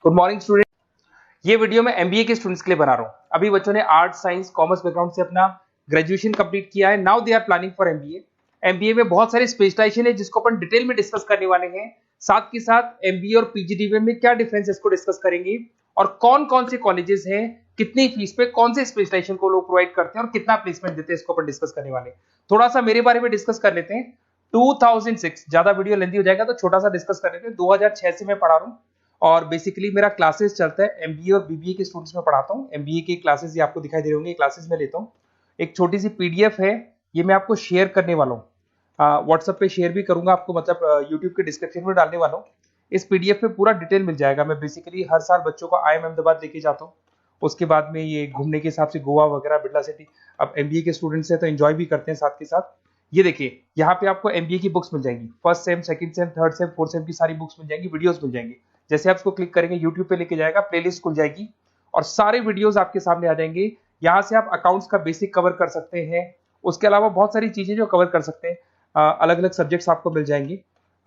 Good morning student. ये video मैं MBA के स्टूडेंट्स के लिए बना रहा हूँ। अभी बच्चों ने आर्ट साइंस कॉमर्स बैकग्राउंड से अपना ग्रेजुएशन कंप्लीट किया है। Now they are planning for MBA. MBA में बहुत सारे स्पेशलाइजेशन है जिसको अपन डिटेल में डिस्कस करने वाले हैं। साथ के साथ एमबीए और पीजीडीबीएम में क्या डिफरेंस है इसको डिस्कस करेंगे और कौन कौन से कॉलेजेस हैं, कितनी फीस पे कौन से स्पेशलाइजेशन को लोग प्रोवाइड करते हैं और कितना प्लेसमेंट देते हैं, इसको अपन डिस्कस करने वाले हैं। थोड़ा सा मेरे बारे में डिस्कस कर लेते हैं। 2006, ज्यादा वीडियो लेंथी हो जाएगा तो छोटा सा डिस्कस कर लेते हैं। 2006 से मैं पढ़ा रहा हूँ और बेसिकली मेरा क्लासेस चलता है एमबीए और बीबीए के स्टूडेंट्स में पढ़ाता हूँ। एमबीए के क्लासेस ये आपको दिखाई दे रहे होंगे, क्लासेस में लेता हूँ। एक छोटी सी पीडीएफ है, ये मैं आपको शेयर करने वाला हूँ, व्हाट्सएप पे शेयर भी करूंगा आपको, मतलब यूट्यूब के डिस्क्रिप्शन में डालने वाला हूँ। इस पीडीएफ पे पूरा डिटेल मिल जाएगा। मैं बेसिकली हर साल बच्चों को IIM अहमदाबाद लेके जाता हूँ। उसके बाद में ये घूमने के हिसाब से गोवा वगैरह, बिरला सिटी। अब एमबीए के स्टूडेंट्स हैं तो एंजॉय भी करते हैं साथ के साथ। ये देखिए, यहाँ पे आपको एमबीए की बुक्स मिल जाएंगी। First sem, second same, third same, fourth same की सारी बुक्स मिल जाएंगी, वीडियोस मिल जाएंगी। जैसे आप इसको क्लिक करेंगे यूट्यूब पे लेके जाएगा, प्लेलिस्ट खुल जाएगी और सारे वीडियोस आपके सामने आ जाएंगे। यहाँ से आप अकाउंट्स का बेसिक कवर कर सकते हैं। उसके अलावा बहुत सारी चीजें जो कवर कर सकते हैं। अलग अलग सब्जेक्ट्स आपको मिल जाएंगे,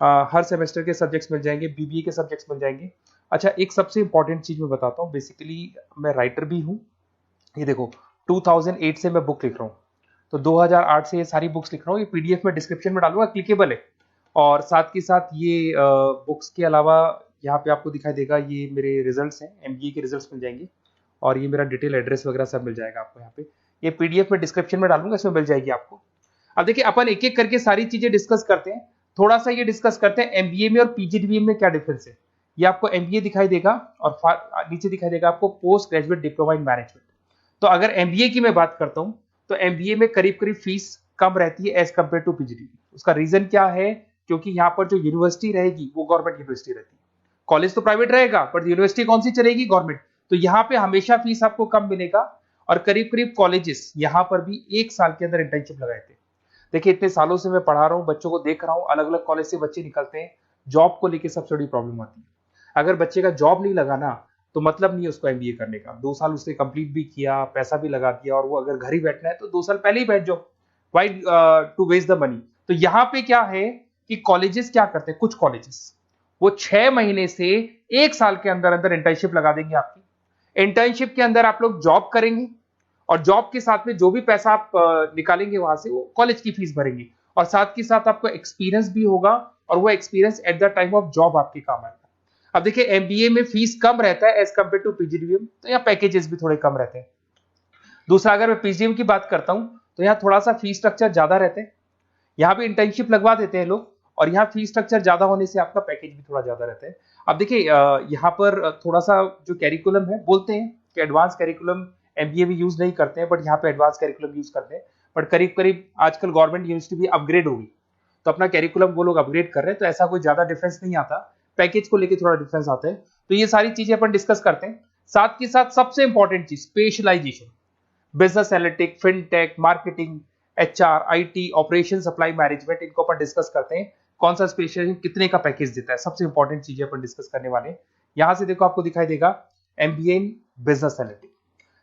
हर सेमेस्टर के सब्जेक्ट्स मिल जाएंगे, बीबीए के सब्जेक्ट्स मिल जाएंगे। अच्छा, एक सबसे इंपॉर्टेंट चीज मैं बताता हूँ। बेसिकली मैं राइटर भी हूँ। ये देखो, 2008 से मैं बुक लिख रहा हूँ, तो 2008 से ये सारी बुक्स लिख रहा हूँ। ये पीडीएफ में डिस्क्रिप्शन में डालूंगा, क्लिकेबल है। और साथ के साथ ये बुक्स के अलावा यहाँ पे आपको दिखाई देगा, ये मेरे रिजल्ट्स हैं, एमबीए के रिजल्ट्स मिल जाएंगे और ये मेरा डिटेल एड्रेस वगैरह सब मिल जाएगा आपको यहाँ पे। ये पीडीएफ में डिस्क्रिप्शन में डालूंगा, इसमें मिल जाएगी आपको। अब देखिए, अपन एक एक करके सारी चीजें डिस्कस करते हैं। थोड़ा सा ये डिस्कस करते हैं एमबीए में और पीजीडीबीएम में क्या डिफरेंस है। ये आपको एमबीए दिखाई देगा और नीचे दिखाई देगा आपको post graduate diploma in management. तो अगर एमबीए की मैं बात करता हूं तो एमबीए में करीब करीब फीस कम रहती है एज कंपेयर टू पीजीडीबी। उसका रीजन क्या है? क्योंकि यहाँ पर जो यूनिवर्सिटी रहेगी वो गवर्नमेंट यूनिवर्सिटी रहती है। कॉलेज तो प्राइवेट रहेगा बट यूनिवर्सिटी कौन सी चलेगी? गवर्नमेंट। तो यहाँ पे हमेशा फीस आपको कम मिलेगा। और करीब करीब कॉलेजेस यहाँ पर भी 1 साल के अंदर इंटर्नशिप लगाए थे। देखिए, इतने सालों से मैं पढ़ा रहा हूँ, बच्चों को देख रहा हूँ, अलग अलग कॉलेज से बच्चे निकलते हैं। जॉब को लेकर सबसे बड़ी प्रॉब्लम आती है। अगर बच्चे का जॉब नहीं लगा ना, तो मतलब नहीं है उसको एमबीए करने का। 2 साल उसने कंप्लीट भी किया, पैसा भी लगा दिया, और वो अगर घर ही बैठना है तो 2 साल पहले ही बैठ जाओ। Why to waste the money? तो यहाँ पे क्या है कि कॉलेजेस क्या करते हैं, कुछ कॉलेजेस वो 6 महीने से 1 साल के अंदर अंदर इंटर्नशिप लगा देंगे आपकी। इंटर्नशिप के अंदर आप लोग जॉब करेंगे और जॉब के साथ में जो भी पैसा आप निकालेंगे वहां से, वो कॉलेज की फीस भरेंगे। और साथ के साथ आपको एक्सपीरियंस भी होगा और वो experience at the time of job आपके काम आएगा। अब देखिए, एमबीए में फीस कम रहता है एज कंपेयर टू पीजीडीबीएम, तो यहाँ पैकेजेस भी थोड़े कम रहते हैं। दूसरा, अगर मैं पीजीडीबीएम की बात करता हूं तो यहाँ थोड़ा सा फीस स्ट्रक्चर ज्यादा रहते हैं। यहाँ भी इंटर्नशिप लगवा देते हैं लोग और यहाँ फीस स्ट्रक्चर ज्यादा होने से आपका पैकेज भी थोड़ा ज्यादा रहता है। अब देखिए, यहाँ पर थोड़ा सा जो कैरिकुलम है, बोलते हैं कि एडवांस कैरिकुलम एमबीए भी यूज नहीं करते हैं, बट यहाँ पे एडवांस कैरिकुलम यूज करते हैं। बट करीब करीब आजकल गवर्नमेंट यूनिवर्सिटी भी अपग्रेड होगी, तो अपना कैरिकुलम वो लोग अपग्रेड कर रहे हैं, तो ऐसा कोई ज्यादा डिफरेंस नहीं आता। पैकेज को लेकर थोड़ा डिफरेंस आता है। तो ये सारी चीजें अपन डिस्कस करते हैं। साथ के साथ सबसे इंपॉर्टेंट चीज, specialisation, business analytic, fintech, marketing, HR, IT, operation, supply management, इनको अपन डिस्कस करते हैं। कौन सा स्पेशलाइजेशन कितने का पैकेज देता है, सबसे इंपॉर्टेंट चीजें अपन डिस्कस करने वाले हैं। यहां से देखो, आपको दिखाई देगा एमबीए इन बिजनेस एनालिटिक।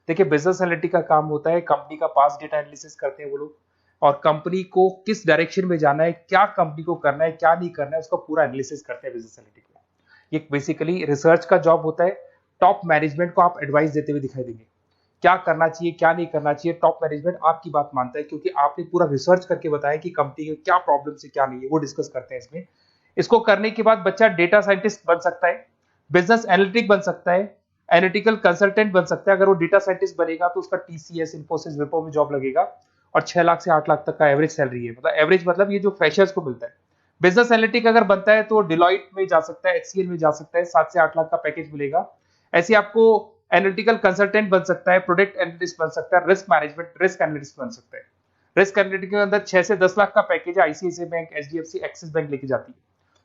देखिए, बिजनेस एनालिटिक का काम होता है, कंपनी का पास डेटा एनालिसिस करते हैं वो लोग, और कंपनी को किस डायरेक्शन में जाना है, क्या कंपनी को करना है, क्या नहीं करना है, उसका पूरा एनालिसिस करते हैं बिजनेस एनालिटिक में। ये बेसिकली रिसर्च का जॉब होता है। टॉप मैनेजमेंट को आप एडवाइस देते हुए दिखाई देंगे, क्या करना चाहिए, क्या नहीं करना चाहिए। टॉप मैनेजमेंट आपकी बात मानता है क्योंकि आपने पूरा रिसर्च करके बताया कि कंपनी के क्या प्रॉब्लम है, क्या नहीं है, वो डिस्कस करते हैं इसमें। इसको करने के बाद बच्चा डेटा साइंटिस्ट बन सकता है, बिजनेस एनालिटिक बन सकता है, एनालिटिकल कंसल्टेंट बन सकता है। अगर वो डेटा साइंटिस्ट बनेगा तो उसका टीसीएस, इन्फोसिस, विप्रो में जॉब लगेगा और 6 लाख से 8 लाख तक का एवरेज सैलरी है। मतलब एवरेज मतलब ये जो फ्रेशर्स को मिलता है। बिजनेस एनालिटिक अगर बनता है तो डिलॉइट में जा सकता है, एचसीएल में जा सकता है, 7 से 8 लाख का पैकेज मिलेगा। ऐसे आपको एनालिटिकल कंसल्टेंट बन सकता है, प्रोडक्ट एनालिस्ट बन सकता है, रिस्क मैनेजमेंट, रिस्क एनालिस्ट बन सकता है। रिस्क एनालिटिक के अंदर 6 से 10 लाख का पैकेज है, ICICI bank, HDFC, axis bank लेके जाती है।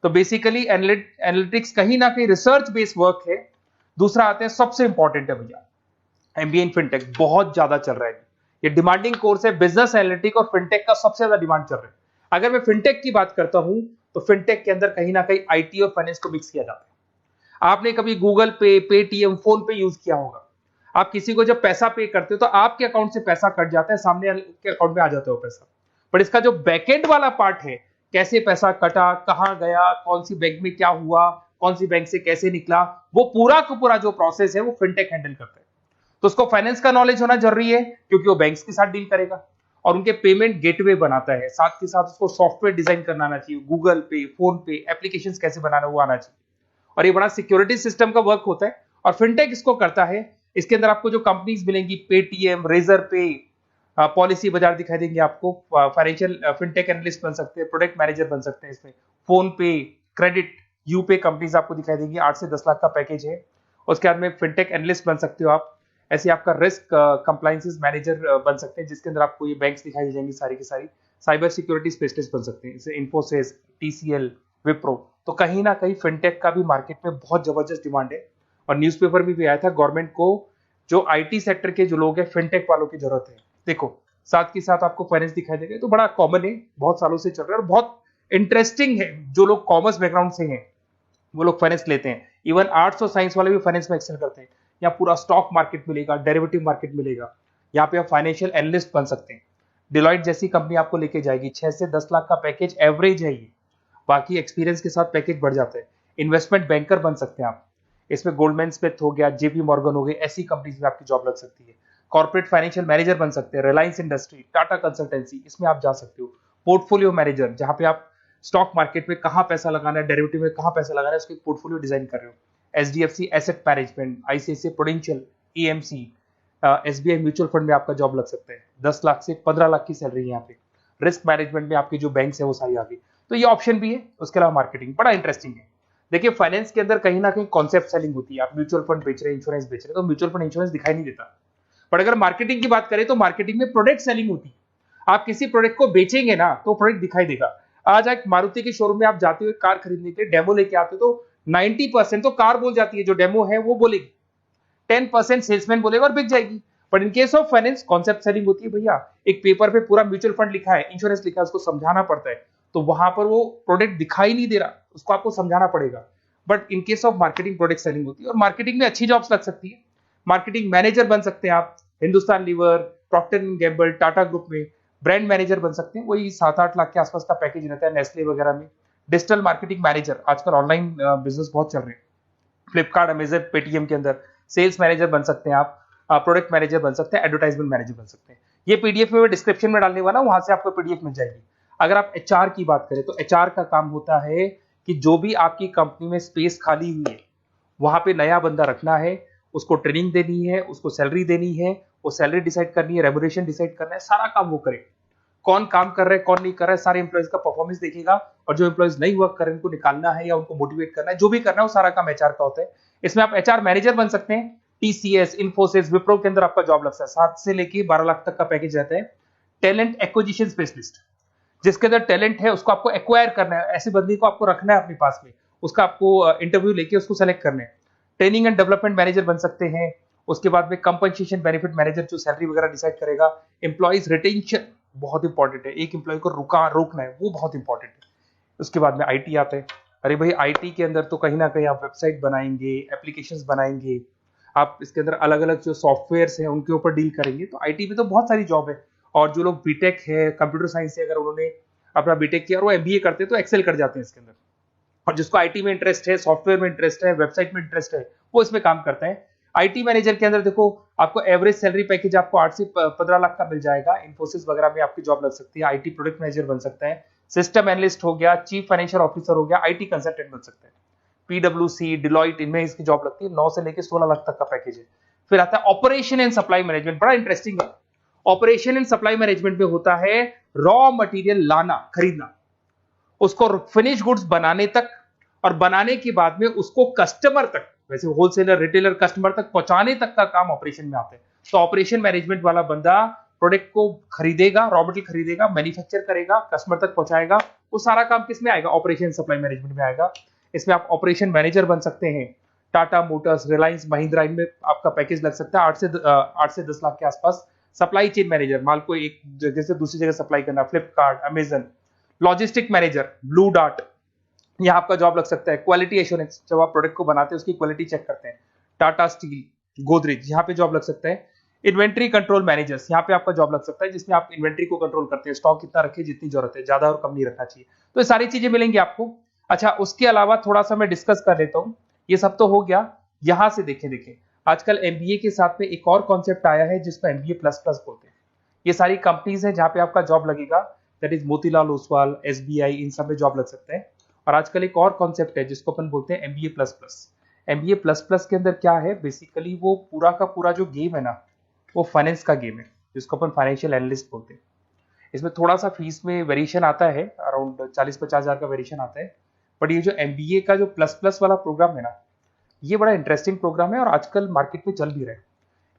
तो बेसिकली एनालिटिक्स कहीं ना कहीं रिसर्च बेस्ड वर्क है। दूसरा आते हैं, सबसे इंपॉर्टेंट है भैया, एमबीए इन फिनटेक बहुत ज्यादा चल रहा है। ये डिमांडिंग कोर्स है। बिजनेस एनालिटिक और फिनटेक का सबसे ज्यादा डिमांड चल रहा है। अगर मैं फिनटेक की बात करता हूं तो फिनटेक के अंदर कहीं ना कहीं आईटी और फाइनेंस को मिक्स किया जाता है। आपने कभी गूगल पे, पेटीएम, फोन पे यूज किया होगा। आप किसी को जब पैसा पे करते हो तो आपके अकाउंट से पैसा कट जाता है, सामने के अकाउंट में आ जाता है वो पैसा। पर इसका जो बैकएंड वाला पार्ट है, कैसे पैसा कटा, कहां गया, कौन सी बैंक में क्या हुआ, कौन सी बैंक से कैसे निकला, वो पूरा का पूरा जो प्रोसेस है वो फिनटेक हैंडल करता है। तो उसको फाइनेंस का नॉलेज होना जरूरी है क्योंकि वो बैंक्स के साथ डील करेगा और उनके पेमेंट गेटवे बनाता है, साथ के साथ उसको सॉफ्टवेयर डिजाइन करना आना चाहिए, गूगल पे, फोन पे, एप्लीकेशन कैसे बनाना वो आना चाहिए, और ये बड़ा सिक्योरिटी सिस्टम का वर्क होता है और फिनटेक इसको करता है। इसके अंदर आपको जो कंपनीज मिलेंगी, पेटीएम, रेजर पे, पॉलिसी बाजार दिखाई देंगे आपको, फाइनेंशियल फिनटेक एनालिस्ट बन सकते हैं, प्रोडक्ट मैनेजर बन सकते हैं इसमें, फोन पे, क्रेडिट, यूपे कंपनीज आपको दिखाई देंगी, 8 से 10 लाख का पैकेज है। उसके बाद में फिनटेक एनालिस्ट बन सकते हो आप, ऐसे आपका रिस्क कंप्लायंसेस मैनेजर बन सकते हैं जिसके अंदर आपको ये बैंक्स दिखाई दे जाएंगी सारी की सारी, साइबर सिक्योरिटी स्पेशलिस्ट बन सकते हैं जैसे इन्फोसिस, टीसीएल, विप्रो। तो कहीं ना कहीं फिनटेक का भी मार्केट में बहुत जबरदस्त डिमांड है और न्यूज़पेपर में भी आया था, गवर्नमेंट को जो आईटी सेक्टर के जो लोग हैं फिनटेक वालों की जरूरत है। देखो साथ के साथ आपको फाइनेंस दिखाई देगा, तो बड़ा कॉमन है, बहुत सालों से चल रहा है और बहुत इंटरेस्टिंग है। जो लोग कॉमर्स बैकग्राउंड से हैं वो लोग फाइनेंस लेते हैं, इवन आर्ट्स और साइंस वाले भी फाइनेंस में एक्सेल करते हैं। यहाँ पूरा स्टॉक मार्केट मिलेगा, डेरिवेटिव मार्केट मिलेगा, यहाँ पे आप फाइनेंशियल एनालिस्ट बन सकते हैं। डिलॉयट जैसी कंपनी आपको लेके जाएगी, 6 से 10 लाख का पैकेज एवरेज है ये, बाकी एक्सपीरियंस के साथ पैकेज बढ़ जाता है। इन्वेस्टमेंट बैंकर बन सकते हैं आप, इसमें गोल्डमैन स्मिथ हो गया, जेपी मॉर्गन हो गए, ऐसी कंपनीज में आपकी जॉब लग सकती है। कॉर्पोरेट फाइनेंशियल मैनेजर बन सकते हैं, रिलायंस इंडस्ट्री, टाटा कंसल्टेंसी, इसमें आप जा सकते हो। पोर्टफोलियो मैनेजर, जहां पे आप स्टॉक मार्केट में कहां पैसा लगाना है, डेरिवेटिव में कहां पैसा लगाना है, उसको एक पोर्टफोलियो डिजाइन कर रहे हो। HDFC asset management, ICICI prudential, AMC, SBI mutual fund में आपका जॉब लग सकता है। 10 लाख से 15 लाख की सैलरी है यहाँ पे। रिस्क मैनेजमेंट में आपकी जो बैंक्स है वो सारी आ गई, तो ये ऑप्शन भी है। उसके अलावा मार्केटिंग बड़ा इंटरेस्टिंग है। देखिए फाइनेंस के अंदर कहीं ना कहीं कॉन्सेप्ट सेलिंग होती है, आप म्यूचुअल फंड बेच रहे हैं, इंश्योरेंस बेच रहे हैं, तो म्यूचुअल फंड इंश्योरेंस दिखाई नहीं देता। पर अगर मार्केटिंग की बात करें तो मार्केटिंग में प्रोडक्ट सेलिंग होती है। आप किसी प्रोडक्ट को बेचेंगे ना तो प्रोडक्ट दिखाई देगा। आज एक मारुति के शोरूम में आप जाते हो कार खरीदने के लिए, डेमो लेके आते हो तो 90% तो कार बोल जाती है, जो डेमो है वो बोलेगी, 10% सेल्समैन बोलेगा और बिक जाएगी। But in case of finance concept selling होती है भैया, एक पेपर पे पूरा म्यूचुअल फंड लिखा है, इंश्योरेंस लिखा है, उसको समझाना पड़ता है, तो वहां पर वो प्रोडक्ट दिखाई नहीं दे रहा, उसको आपको समझाना पड़ेगा। But in case of marketing product selling होती है और मार्केटिंग में अच्छी जॉब्स लग सकती है। मार्केटिंग मैनेजर बन सकते हैं आप, Hindustan Lever, Procter and Gamble, Tata group में ब्रांड मैनेजर बन सकते हैं, वही 7-8 लाख के आसपास का पैकेज रहता है, नेस्ले वगैरह में। डिजिटल मार्केटिंग मैनेजर, आजकल ऑनलाइन बिजनेस बहुत चल रहे हैं, फ्लिपकार्ट, अमेजन, पेटीएम के अंदर सेल्स मैनेजर बन सकते हैं आप, प्रोडक्ट मैनेजर बन सकते हैं, एडवर्टाइजमेंट मैनेजर बन सकते हैं। ये पीडीएफ में मैं डिस्क्रिप्शन में डालने वाला हूं, वहां से आपको पीडीएफ मिल जाएगी। अगर आप एचआर की बात करें तो एचआर का काम होता है कि जो भी आपकी कंपनी में स्पेस खाली हुई है वहां पे नया बंदा रखना है, उसको ट्रेनिंग देनी है, उसको सैलरी देनी है, वो सैलरी डिसाइड करनी है, रेम्यूनरेशन डिसाइड करना है, सारा काम वो करे। कौन काम कर रहा है, कौन नहीं कर रहा है, सारे एम्प्लॉयज का परफॉर्मेंस देखेगा और जो एम्प्लॉयज नहीं वर्क कर रहे हैं उनको निकालना है या उनको मोटिवेट करना है, जो भी करना है वो सारा काम एचआर का होता है। इसमें आप एचआर मैनेजर बन सकते हैं, टीसीएस, इन्फोसिस, विप्रो के अंदर आपका जॉब लगता है, 7 से लेके 12 लाख तक का पैकेज रहता है। टैलेंट एक्विजिशन स्पेशलिस्ट, जिसके अंदर टैलेंट है उसको आपको एक्वायर करना है, ऐसे बंदे को आपको रखना है अपने पास में, उसका आपको इंटरव्यू लेके उसको सेलेक्ट करना है। ट्रेनिंग एंड डेवलपमेंट मैनेजर बन सकते हैं। उसके बाद में कंपनसेशन बेनिफिट मैनेजर, जो सैलरी वगैरह डिसाइड करेगा। एम्प्लॉइज रिटेंशन बहुत इंपॉर्टेंट है, एक एम्प्लॉय को रोकना है, वो बहुत इंपॉर्टेंट है। उसके बाद में आईटी आता है। अरे भाई आईटी के अंदर तो कहीं ना कहीं आप वेबसाइट बनाएंगे, एप्लीकेशंस बनाएंगे, आप इसके अंदर अलग अलग जो सॉफ्टवेयर्स हैं उनके ऊपर डील करेंगे, तो आईटी में तो बहुत सारी जॉब है। और जो लोग बीटेक है, कंप्यूटर साइंस से अगर उन्होंने अपना बीटेक किया और वो एमबीए करते हैं तो एक्सेल कर जाते हैं इसके अंदर। और जिसको आईटी में इंटरेस्ट है, सॉफ्टवेयर में इंटरेस्ट है, वेबसाइट में इंटरेस्ट है, वो इसमें काम करते हैं। आईटी मैनेजर के अंदर देखो आपको एवरेज सैलरी पैकेज आपको 8 से 15 लाख का मिल जाएगा। इन्फोसिस वगैरह में आपकी जॉब लग सकती है। आईटी प्रोडक्ट मैनेजर बन सकता है, सिस्टम एनालिस्ट हो गया, चीफ फाइनेंशियल ऑफिसर हो गया, आईटी कंसल्टेंट बन सकता है। पीडब्ल्यूसी, डिलॉयट, इनमें इसकी जॉब लगती है। 9 से लेकर 16 लाख तक का पैकेज है। फिर आता है ऑपरेशन एंड सप्लाई मैनेजमेंट, बड़ा इंटरेस्टिंग है। ऑपरेशन एंड सप्लाई मैनेजमेंट में होता है रॉ मटेरियल लाना, खरीदना, उसको फिनिश गुड्स बनाने तक और बनाने के बाद में उसको कस्टमर तक, वैसे होलसेलर, रिटेलर, कस्टमर तक पहुंचाने तक का काम ऑपरेशन में आता है। तो ऑपरेशन मैनेजमेंट वाला बंदा प्रोडक्ट को खरीदेगा, रॉ मटेरियल खरीदेगा, मैन्युफैक्चर करेगा, कस्टमर तक पहुंचाएगा, वो सारा काम किस में आएगा? ऑपरेशन सप्लाई मैनेजमेंट में आएगा। इसमें आप ऑपरेशन मैनेजर बन सकते हैं। टाटा मोटर्स, रिलायंस, महिंद्रा, इनमें आपका पैकेज लग सकता है 8 से 10 लाख के आसपास। सप्लाई चेन मैनेजर, माल को एक जगह से दूसरी जगह सप्लाई करना, Flipkart, Amazon. Logistic manager, blue dart, यहाँ आपका जॉब लग सकता है। क्वालिटी एश्योरेंस, जब आप प्रोडक्ट को बनाते हैं उसकी क्वालिटी चेक करते हैं। टाटा स्टील, गोदरेज, यहाँ पे जॉब लग सकता है। इन्वेंट्री कंट्रोल मैनेजर्स, यहाँ पे आपका जॉब लग सकता है, जिसमें आप इन्वेंट्री को कंट्रोल करते हैं, स्टॉक कितना रखे, जितनी जरूरत है, ज्यादा और कम नहीं रखना चाहिए। तो ये सारी चीजें मिलेंगी आपको। अच्छा, उसके अलावा थोड़ा सा मैं डिस्कस कर लेता हूँ। ये सब तो हो गया। यहाँ से देखें आजकल एमबीए के साथ में एक और कॉन्सेप्ट आया है जिसको एमबीए प्लस प्लस बोलते हैं। ये सारी कंपनीज हैं जहाँ पे आपका जॉब लगेगा, that is Motilal Oswal, SBI, इन सब में जॉब लग सकते हैं। और आजकल एक और कॉन्सेप्ट है जिसको अपन बोलते हैं MBA plus plus. MBA plus plus के अंदर क्या है, बेसिकली वो पूरा का पूरा जो गेम है ना, वो फाइनेंस का गेम है, जिसको अपन फाइनेंशियल एनालिस्ट बोलते हैं। इसमें थोड़ा सा फीस में वेरिएशन आता है, अराउंड 40-50 हज़ार का वेरिएशन आता है। बट ये जो एमबीए का जो प्लस प्लस वाला प्रोग्राम है ना, ये बड़ा इंटरेस्टिंग प्रोग्राम है और आजकल मार्केट में चल भी रहा है।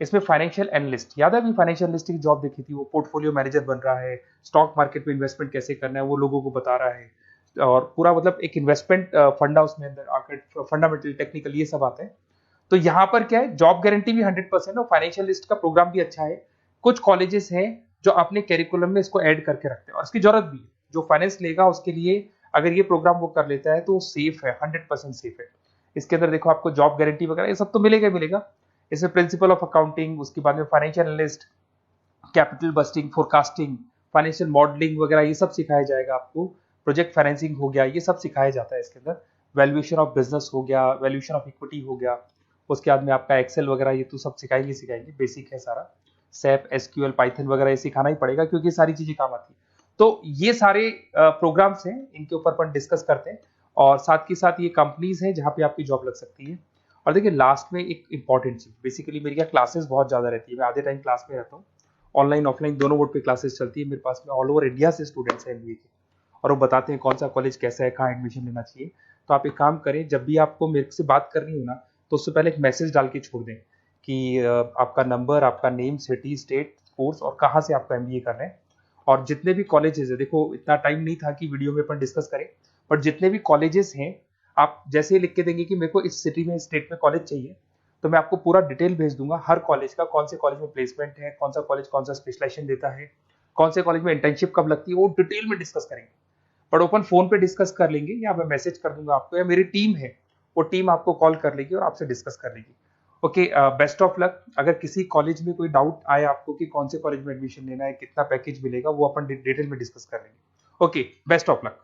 इसमें फाइनेंशियल एनालिस्ट, याद है अभी फाइनेंशियल एनालिस्ट की जॉब देखी थी, वो पोर्टफोलियो मैनेजर बन रहा है, स्टॉक मार्केट में इन्वेस्टमेंट कैसे करना है वो लोगों को बता रहा है, और पूरा मतलब एक इन्वेस्टमेंट फंडा उसमें अंदर फंडामेंटल टेक्निकल ये सब आता है। तो यहाँ पर क्या है, जॉब गारंटी भी 100% और फाइनेंशियल लिस्ट का प्रोग्राम भी अच्छा है। कुछ कॉलेजेस हैं जो अपने कैरिकुलम में इसको ऐड करके रखते हैं और इसकी जरूरत भी है। जो फाइनेंस लेगा उसके लिए अगर ये प्रोग्राम वो कर लेता है तो सेफ है, 100% सेफ है। इसके अंदर देखो आपको जॉब गारंटी वगैरह ये सब तो मिलेगा ही मिलेगा। इसमें प्रिंसिपल ऑफ अकाउंटिंग, उसके बाद में financial analyst, capital budgeting, forecasting, financial modelling वगैरह ये सब सिखाया जाएगा आपको। प्रोजेक्ट फाइनेंसिंग हो गया, ये सब सिखाया जाता है इसके अंदर। वैल्यूएशन ऑफ बिजनेस हो गया, वैल्यूएशन ऑफ इक्विटी हो गया। उसके बाद में आपका एक्सेल वगैरह ये तो सब सिखाएंगे, बेसिक है सारा। सैप, एसक्यूएल, पाइथन वगैरह ये सिखाना ही पड़ेगा क्योंकि ये सारी चीजें काम आती है। तो ये सारे प्रोग्राम्स हैं, इनके ऊपर अपन डिस्कस करते हैं। और साथ के साथ ये कंपनीज हैं जहाँ पे आपकी जॉब लग सकती है। और देखिए लास्ट में एक इंपॉर्टेंट चीज, बेसिकली मेरी क्या क्लासेस बहुत ज्यादा रहती है, मैं आधे टाइम क्लास में रहता हूँ। ऑनलाइन ऑफलाइन दोनों मोड पे क्लासेस चलती है मेरे पास में। ऑल ओवर इंडिया से स्टूडेंट्स हैं एमबीए के, और वो बताते हैं कौन सा कॉलेज कैसा है, कहाँ एडमिशन लेना चाहिए। तो आप एक काम करें, जब भी आपको मेरे से बात करनी हो ना, तो उससे पहले एक मैसेज डाल के छोड़ दें कि आपका नंबर, आपका नेम, सिटी, स्टेट, कोर्स और कहाँ से आपका एमबीए कर रहे हैं। और जितने भी कॉलेजेस है, देखो इतना टाइम नहीं था कि वीडियो में अपन डिस्कस करें, बट जितने भी कॉलेजेस हैं आप जैसे ही लिख के देंगे कि मेरे को इस सिटी में, इस स्टेट में कॉलेज चाहिए, तो मैं आपको पूरा डिटेल भेज दूंगा हर कॉलेज का, कौन से कॉलेज में प्लेसमेंट है, कौन सा कॉलेज कौन सा स्पेशलाइजेशन देता है, कौन से कॉलेज में इंटर्नशिप कब लगती है, वो डिटेल में डिस्कस करेंगे। पर ओपन फोन पे डिस्कस कर लेंगे, या मैं मैसेज कर दूंगा आपको, या मेरी टीम है वो टीम आपको कॉल कर लेगी और आपसे डिस्कस कर लेगी। Okay, best of luck. अगर किसी कॉलेज में कोई डाउट आए आपको कि कौन से कॉलेज में एडमिशन लेना है, कितना पैकेज मिलेगा, वो अपन डिटेल में डिस्कस कर लेंगे। Okay, best of luck.